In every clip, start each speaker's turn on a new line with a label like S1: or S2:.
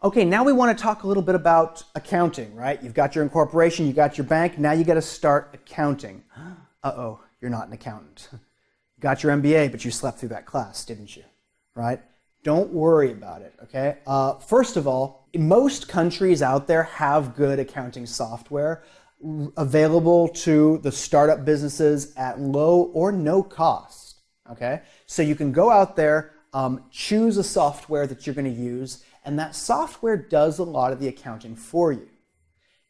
S1: Okay, now we want to talk a little bit about accounting, right? You've got your incorporation, you got your bank, now you got to start accounting. Uh-oh, you're not an accountant. You got your MBA, but you slept through that class, didn't you? Right? Don't worry about it, okay? First of all, most countries out there have good accounting software available to the startup businesses at low or no cost, okay? So you can go out there, choose a software that you're going to use, and that software does a lot of the accounting for you.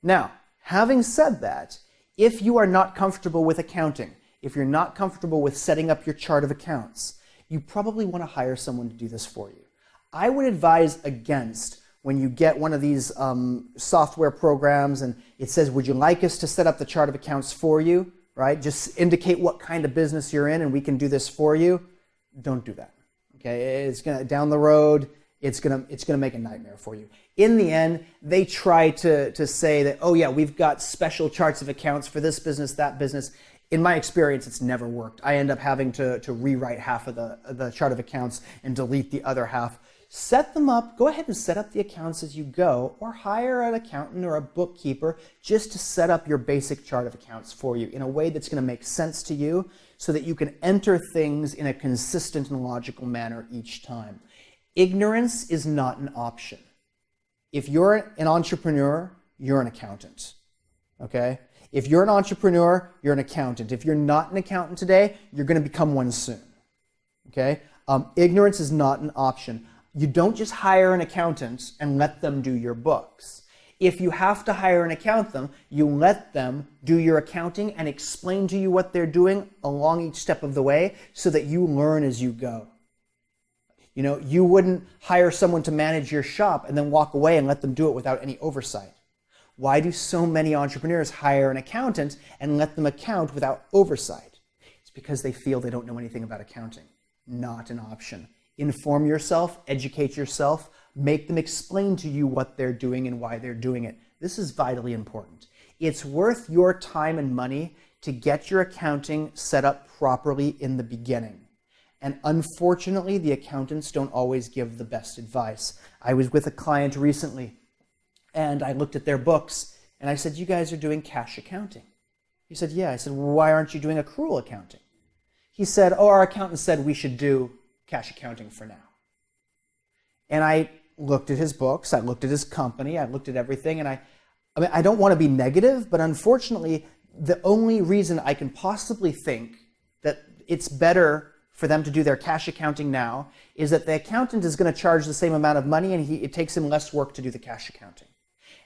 S1: Now, having said that, if you are not comfortable with accounting, if you're not comfortable with setting up your chart of accounts, you probably want to hire someone to do this for you. I would advise against when you get one of these software programs and it says, would you like us to set up the chart of accounts for you, right? Just indicate what kind of business you're in and we can do this for you. Don't do that, okay? It's gonna, down the road, it's gonna make a nightmare for you. In the end, they try to say that, oh yeah, we've got special charts of accounts for this business, that business. In my experience, it's never worked. I end up having to rewrite half of the chart of accounts and delete the other half. Set them up, go ahead and set up the accounts as you go, or hire an accountant or a bookkeeper just to set up your basic chart of accounts for you in a way that's going to make sense to you so that you can enter things in a consistent and logical manner each time. Ignorance is not an option. If you're an entrepreneur, you're an accountant, okay? If you're an entrepreneur, you're an accountant. If you're not an accountant today, you're going to become one soon, okay? Ignorance is not an option. You don't just hire an accountant and let them do your books. If you have to hire an accountant, you let them do your accounting and explain to you what they're doing along each step of the way so that you learn as you go. You know, you wouldn't hire someone to manage your shop and then walk away and let them do it without any oversight. Why do so many entrepreneurs hire an accountant and let them account without oversight? It's because they feel they don't know anything about accounting. Not an option. Inform yourself, educate yourself, make them explain to you what they're doing and why they're doing it. This is vitally important. It's worth your time and money to get your accounting set up properly in the beginning. And unfortunately, the accountants don't always give the best advice. I was with a client recently, and I looked at their books, and I said, you guys are doing cash accounting. He said, yeah. I said, well, why aren't you doing accrual accounting? He said, oh, our accountant said we should do cash accounting for now. And I looked at his books, I looked at his company, I looked at everything, and I mean, I don't want to be negative, but unfortunately, the only reason I can possibly think that it's better for them to do their cash accounting now is that the accountant is going to charge the same amount of money and it takes him less work to do the cash accounting.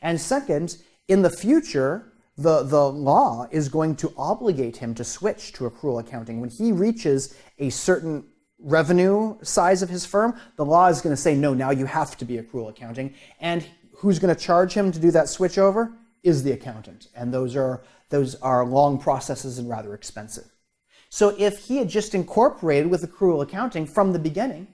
S1: And second, in the future, the law is going to obligate him to switch to accrual accounting. When he reaches a certain revenue size of his firm, the law is going to say, no, now you have to be accrual accounting. And who's going to charge him to do that switch over is the accountant. And those are long processes and rather expensive. So if he had just incorporated with accrual accounting from the beginning,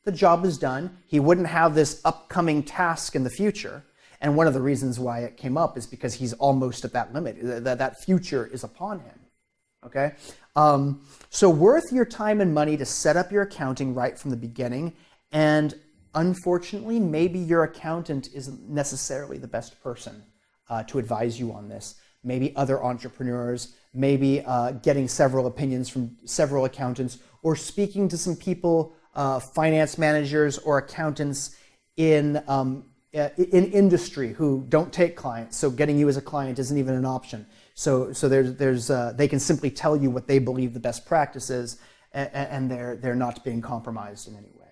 S1: the job is done. He wouldn't have this upcoming task in the future. And one of the reasons why it came up is because he's almost at that limit. That future is upon him. Okay? So worth your time and money to set up your accounting right from the beginning. And unfortunately, maybe your accountant isn't necessarily the best person to advise you on this. Maybe other entrepreneurs, maybe getting several opinions from several accountants, or speaking to some people, finance managers or accountants in industry who don't take clients. So getting you as a client isn't even an option. So they can simply tell you what they believe the best practice is, and they're not being compromised in any way.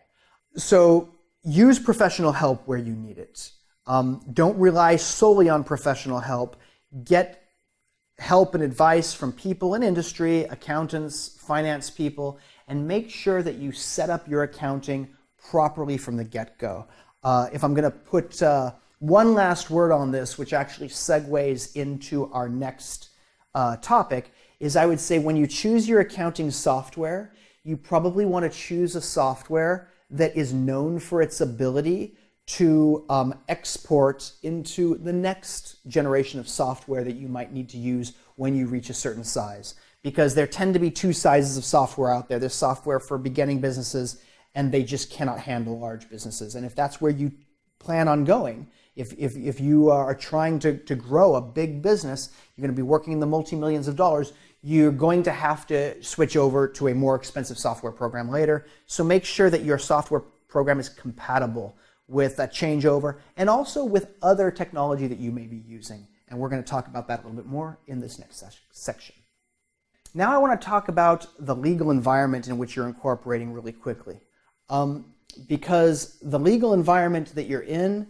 S1: So use professional help where you need it. Don't rely solely on professional help. Get help and advice from people in industry, accountants, finance people, and make sure that you set up your accounting properly from the get-go. If I'm going to put one last word on this, which actually segues into our next topic, is I would say when you choose your accounting software, you probably want to choose a software that is known for its ability to export into the next generation of software that you might need to use when you reach a certain size. Because there tend to be two sizes of software out there. There's software for beginning businesses, and they just cannot handle large businesses. And if that's where you plan on going, if you are trying to grow a big business, you're going to be working in the multi-millions of dollars, you're going to have to switch over to a more expensive software program later. So make sure that your software program is compatible with that changeover and also with other technology that you may be using. And we're going to talk about that a little bit more in this next section. Now I want to talk about the legal environment in which you're incorporating really quickly. Because the legal environment that you're in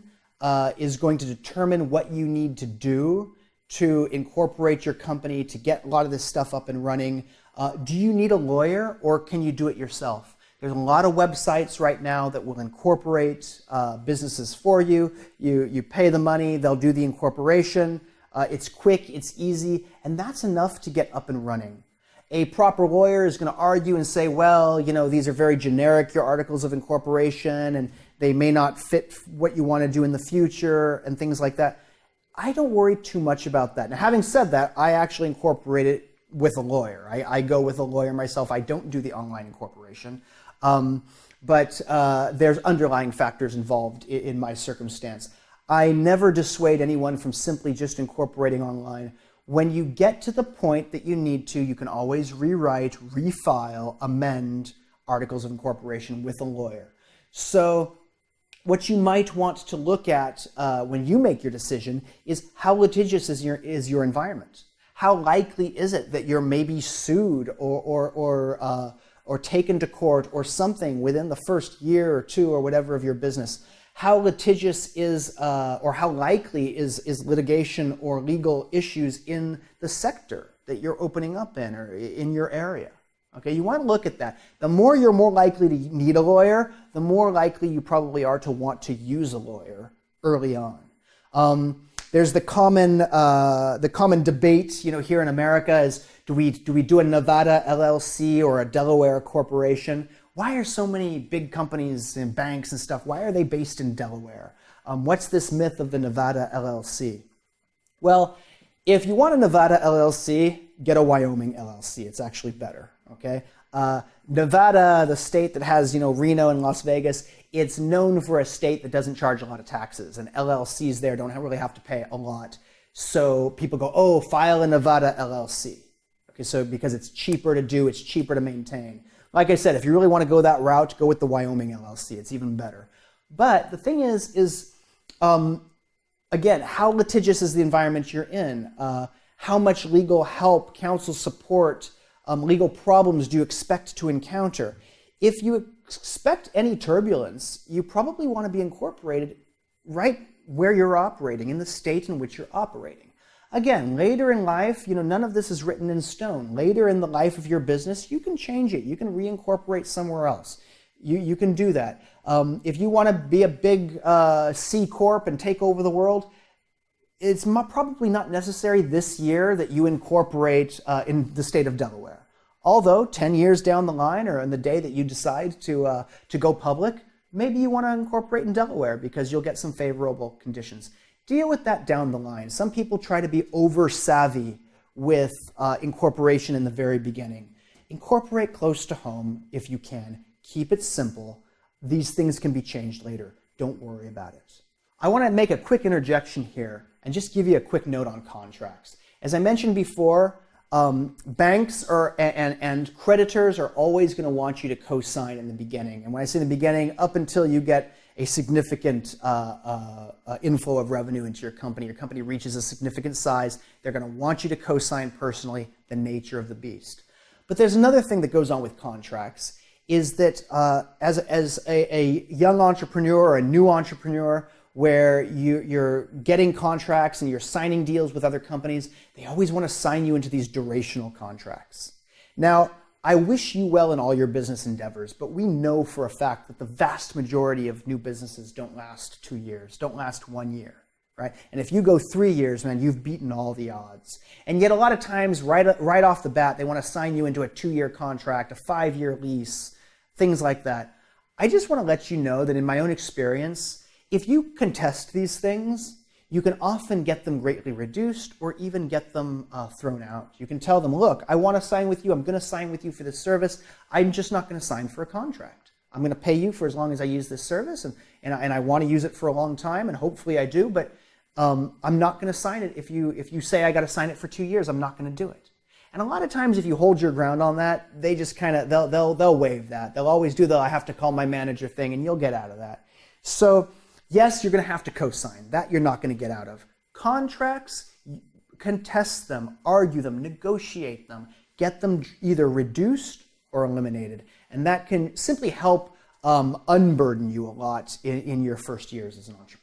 S1: is going to determine what you need to do to incorporate your company, to get a lot of this stuff up and running. Do you need a lawyer or can you do it yourself? There's a lot of websites right now that will incorporate businesses for you. You pay the money, they'll do the incorporation. It's quick, it's easy, and that's enough to get up and running. A proper lawyer is going to argue and say, well, you know, these are very generic, your articles of incorporation, and they may not fit what you want to do in the future and things like that. I don't worry too much about that. Now, having said that, I actually incorporate it with a lawyer. I go with a lawyer myself. I don't do the online incorporation. But there's underlying factors involved in my circumstance. I never dissuade anyone from simply just incorporating online. When you get to the point that you need to, you can always rewrite, refile, amend articles of incorporation with a lawyer. So what you might want to look at when you make your decision is how litigious is your environment? How likely is it that you're maybe sued or taken to court or something within the first year or two or whatever of your business? How litigious is or how likely is litigation or legal issues in the sector that you're opening up in or in your area? Okay, you want to look at that. The more you're more likely to need a lawyer, the more likely you probably are to want to use a lawyer early on. There's the common debate, here in America is do we do a Nevada LLC or a Delaware corporation? Why are so many big companies and banks and stuff, why are they based in Delaware? What's this myth of the Nevada LLC? Well, if you want a Nevada LLC, get a Wyoming LLC. It's actually better, okay? Nevada, the state that has, Reno and Las Vegas, it's known for a state that doesn't charge a lot of taxes, and LLCs there don't really have to pay a lot. So people go, oh, file a Nevada LLC. Okay, so because it's cheaper to do, it's cheaper to maintain. Like I said, if you really want to go that route, go with the Wyoming LLC. It's even better. But the thing is again, how litigious is the environment you're in? How much legal help, counsel support, legal problems do you expect to encounter? If you expect any turbulence, you probably want to be incorporated right where you're operating, in the state in which you're operating. Again, later in life, none of this is written in stone. Later in the life of your business, you can change it. You can reincorporate somewhere else. You can do that. If you want to be a big C Corp and take over the world, it's probably not necessary this year that you incorporate in the state of Delaware. Although 10 years down the line or on the day that you decide to go public, maybe you want to incorporate in Delaware because you'll get some favorable conditions. Deal with that down the line. Some people try to be over-savvy with incorporation in the very beginning. Incorporate close to home if you can. Keep it simple. These things can be changed later. Don't worry about it. I want to make a quick interjection here and just give you a quick note on contracts. As I mentioned before, banks and creditors are always going to want you to co-sign in the beginning. And when I say in the beginning, up until you get a significant inflow of revenue into your company reaches a significant size, they're going to want you to co-sign personally, the nature of the beast. But there's another thing that goes on with contracts, is that as a young entrepreneur or a new entrepreneur, where you're getting contracts and you're signing deals with other companies, they always want to sign you into these durational contracts. Now, I wish you well in all your business endeavors, but we know for a fact that the vast majority of new businesses don't last 2 years, don't last 1 year, right? And if you go 3 years, man, you've beaten all the odds. And yet a lot of times, right off the bat, they want to sign you into a 2-year contract, a 5-year lease, things like that. I just want to let you know that in my own experience, if you contest these things, you can often get them greatly reduced or even get them thrown out. You can tell them, look, I want to sign with you. I'm going to sign with you for this service. I'm just not going to sign for a contract. I'm going to pay you for as long as I use this service, and I want to use it for a long time, and hopefully I do, but I'm not going to sign it. If you say I got to sign it for 2 years, I'm not going to do it. And a lot of times if you hold your ground on that, they just kind of, they'll waive that. They'll always do the I have to call my manager thing, and you'll get out of that. So yes, you're going to have to co-sign. That you're not going to get out of. Contracts, contest them, argue them, negotiate them, get them either reduced or eliminated. And that can simply help unburden you a lot in your first years as an entrepreneur.